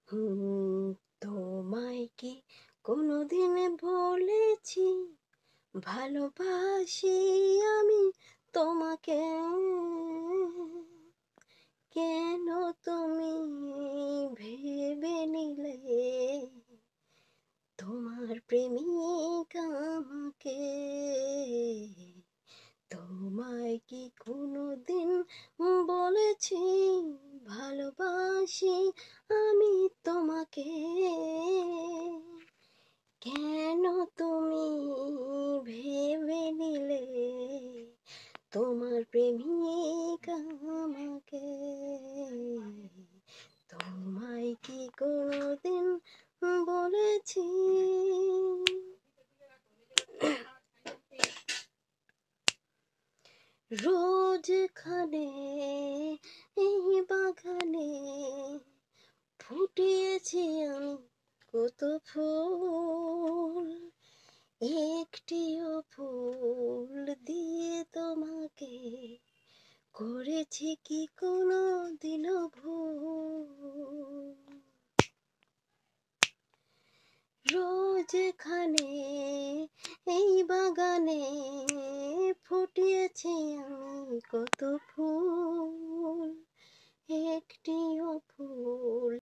হুম, তোমায় কি কোনোদিন বলেছি ভালোবাসি আমি তোমাকে? কেন তুমি ভেবে নিলে তোমার প্রেমিক আমাকে? তোমায় কি কোনোদিন বলেছি ভালোবাসি আমি তোমাকে? কেন তুমি ভেবে নিলে তোমার প্রেমিক আমাকে? তোমায় কি কোনোদিন বলেছি? রোজ খানে এই বাগানে ফুটিয়েছি আমি কত ফুল, একটিও ফুল দিয়ে তোমাকে করেছি কি কোনো দিনও ভুল? রোজ খানে এই বাগানে ফুটিয়েছি আমি কত ফুল,